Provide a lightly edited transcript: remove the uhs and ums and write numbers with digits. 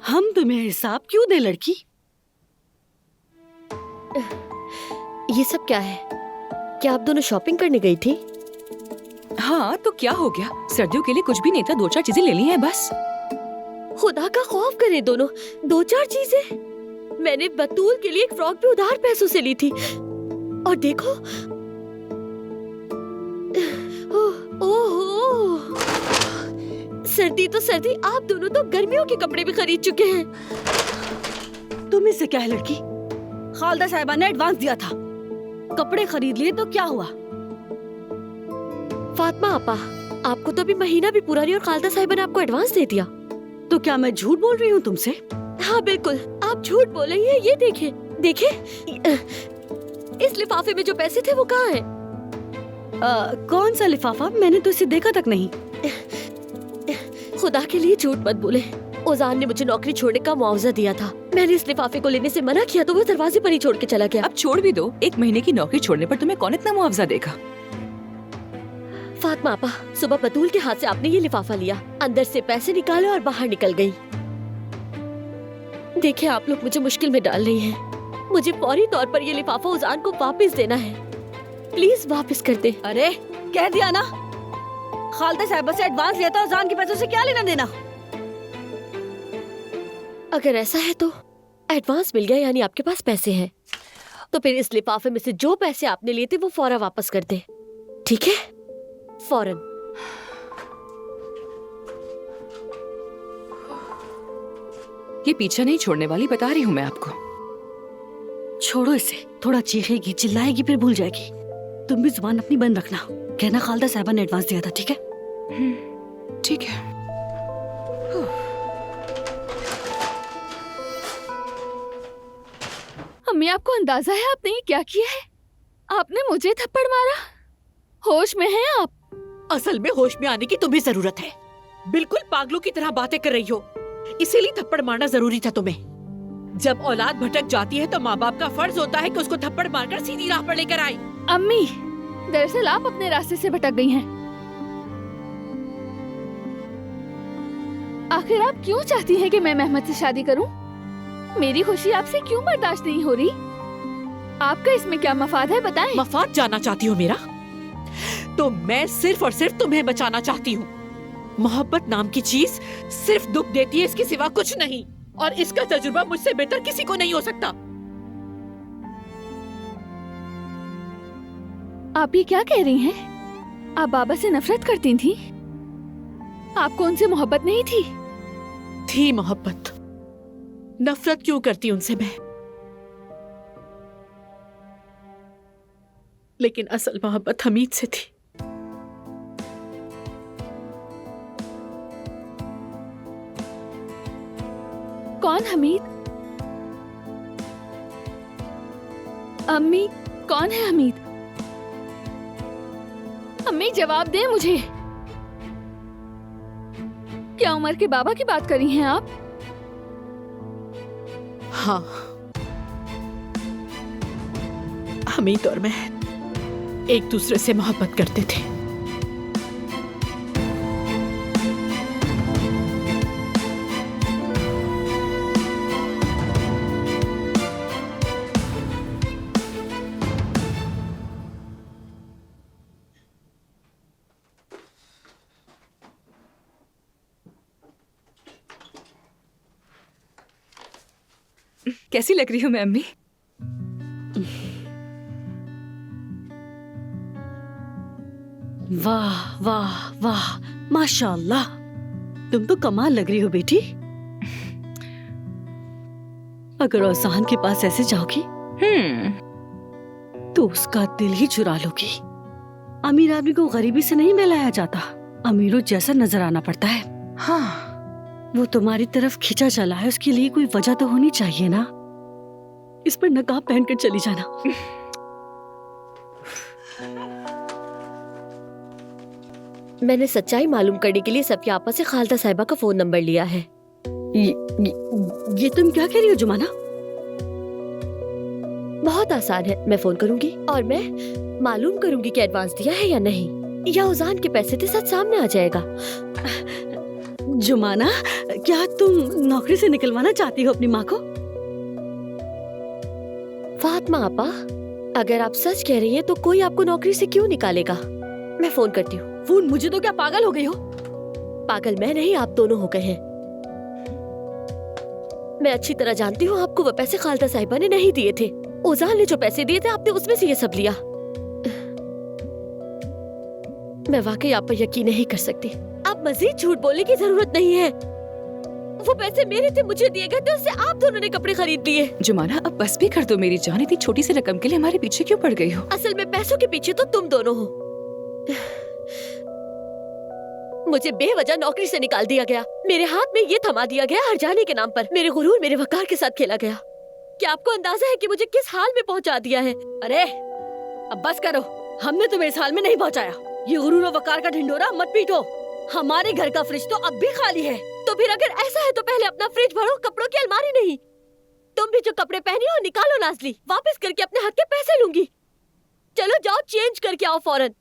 हम तुम्हें हिसाब क्यों दे लड़की? ये सब क्या है? क्या आप दोनों शॉपिंग करने गई थी? हाँ तो क्या हो गया, सर्दियों के लिए कुछ भी नहीं था, 2-4 चीजें ले ली हैं बस। खुदा का खौफ करे दोनों, 2-4 चीजें। मैंने बतूल के लिए एक फ्रॉक भी उधार पैसों से ली थी और देखो, ओहो, सर्दी तो सर्दी, आप दोनों तो गर्मियों के कपड़े भी खरीद चुके हैं। तुम इससे क्या है लड़की? खालदा साहिबा ने एडवांस दिया था, कपड़े खरीद लिए तो क्या हुआ? फातिमा आपा, आपको तो अभी महीना भी पूरा नहीं और खालदा साहिबा ने आपको एडवांस दे दिया। तो क्या मैं झूठ बोल रही हूँ तुमसे? हाँ बिल्कुल, आप झूठ बोल रही हैं। ये देखे देखे, इस लिफाफे में जो पैसे थे वो कहाँ हैं? कौन सा लिफाफा? मैंने तो इसे देखा तक नहीं। खुदा के लिए झूठ मत बोले। ओजान ने मुझे नौकरी छोड़ने का मुआवजा दिया था। मैंने इस लिफाफे को लेने से मना किया तो वो दरवाजे पर ही छोड़ के चला गया। अब छोड़ भी दो, 1 महीने की नौकरी छोड़ने पर तुम्हें कौन इतना मुआवजा देगा? फातिमा आपा, सुबह बतूल के हाथ से आपने ये लिफाफा लिया, अंदर से पैसे निकाले और बाहर निकल गई। देखिए, आप लोग मुझे मुश्किल में डाल रही हैं। मुझे फौरी तौर पर ये लिफाफा ओजान को वापस देना है। प्लीज वापस कर दे। अरे कह दिया ना, खालदा साहिबा से एडवांस लिया था, ओजान के पैसों से क्या लेना देना? अगर ऐसा है तो एडवांस मिल गया यानी आपके पास पैसे हैं, तो फिर इस लिफाफे में से जो पैसे आपने लिए थे वो फौरन वापस कर दे, ठीक है? फौरन। ये पीछा नहीं छोड़ने वाली, बता रही हूँ मैं आपको। छोड़ो इसे, थोड़ा चीखेगी चिल्लाएगी फिर भूल जाएगी। तुम भी जुबान अपनी बंद रखना, कहना खालदा साहिबा ने एडवांस दिया था, ठीक है? ठीक है। अम्मी, आपको अंदाजा है आपने ये क्या किया है? आपने मुझे थप्पड़ मारा। होश में हैं आप? असल में होश में आने की तुम्हें जरूरत है। बिल्कुल पागलों की तरह बातें कर रही हो, इसीलिए थप्पड़ मारना जरूरी था तुम्हें। जब औलाद भटक जाती है तो माँ बाप का फर्ज होता है कि उसको थप्पड़ मारकर सीधी राह पर लेकर आए। अम्मी, दरअसल आप अपने रास्ते से भटक गई हैं। आखिर आप क्यों चाहती हैं कि मैं मेहमद से शादी करूं? मेरी खुशी आपसे क्यों बर्दाश्त नहीं हो रही? आपका इसमें क्या मफाद है, बताएं। मफाद जानना चाहती हो मेरा? तो मैं सिर्फ और सिर्फ तुम्हें बचाना चाहती हूँ। मोहब्बत नाम की चीज सिर्फ दुख देती है, इसके सिवा कुछ नहीं, और इसका तजुर्बा मुझसे बेहतर किसी को नहीं हो सकता। आप ये क्या कह रही हैं? आप बाबा से नफरत करती थी? आपको उनसे मोहब्बत नहीं थी? थी मोहब्बत, नफरत क्यों करती उनसे मैं? लेकिन असल मोहब्बत हमीद से थी। कौन हमीद? अम्मी, कौन है हमीद? अम्मी जवाब दें मुझे। क्या उमर के बाबा की बात कर रही हैं आप? हाँ, हमीद और मैं एक दूसरे से मोहब्बत करते थे। कैसी लग रही हूँ मैं अम्मी? वाह वाह वाह, माशाल्लाह, तुम तो कमाल लग रही हो बेटी। अगर ओजान के पास ऐसे जाओगी तो उसका दिल ही चुरा लोगी। अमीर आदमी को गरीबी से नहीं मिलाया जाता, अमीरों जैसा नजर आना पड़ता है। हाँ, वो तुम्हारी तरफ खिंचा चला है, उसके लिए कोई वजह तो होनी चाहिए ना। इस पर नकाब पहनकर चली जाना। मैंने सच्चाई मालूम करने के लिए सफिया आपा से खालदा साहिबा का फोन नंबर लिया है। ये तुम क्या कह रही हो जुमाना? बहुत आसान है, मैं फोन करूंगी और मैं मालूम करूंगी कि एडवांस दिया है या नहीं, या उजान के पैसे के साथ सामने आ जाएगा। जुमाना, क्या तुम नौकरी से निकलवाना चाहती हो अपनी माँ को? फातिमा आपा, अगर आप सच कह रही हैं तो कोई आपको नौकरी से क्यों निकालेगा? मैं फोन करती हूँ। फोन मुझे तो क्या पागल हो गई हो? पागल मैं नहीं, आप दोनों हो गए हैं। मैं अच्छी तरह जानती हूँ आपको वो पैसे खालदा साहिबा ने नहीं दिए थे। ओजान ने जो पैसे दिए थे आपने उसमें से ये सब लिया। मैं वाकई आप पर यकीन नहीं कर सकती। आप मजीद झूठ बोलने की जरूरत नहीं है। वो पैसे मेरे थे, मुझे दिए गए थे, उससे आप दोनों ने कपड़े खरीद लिए। जुमाना अब बस भी कर दो मेरी जान, इतनी छोटी सी रकम के लिए हमारे पीछे क्यों पड़ गई हो? असल में पैसों के पीछे तो तुम दोनों हो। मुझे बेवजह नौकरी से निकाल दिया गया, मेरे हाथ में ये थमा दिया गया हरजाने के नाम पर। मेरे गुरूर, मेरे वकार के साथ खेला गया। क्या आपको अंदाजा है कि मुझे किस हाल में पहुंचा दिया है? अरे अब बस करो, हमने तुम्हें इस हाल में नहीं पहुंचाया। ये गुरूर और वकार का ढिंडोरा मत पीटो। हमारे घर का फ्रिज तो अब भी खाली है। तो फिर अगर ऐसा है तो पहले अपना फ्रिज भरो, कपड़ों की अलमारी नहीं। तुम भी जो कपड़े पहनी हो निकालो नाजली, वापस करके अपने हक के पैसे लूंगी। चलो जाओ, चेंज करके आओ फौरन।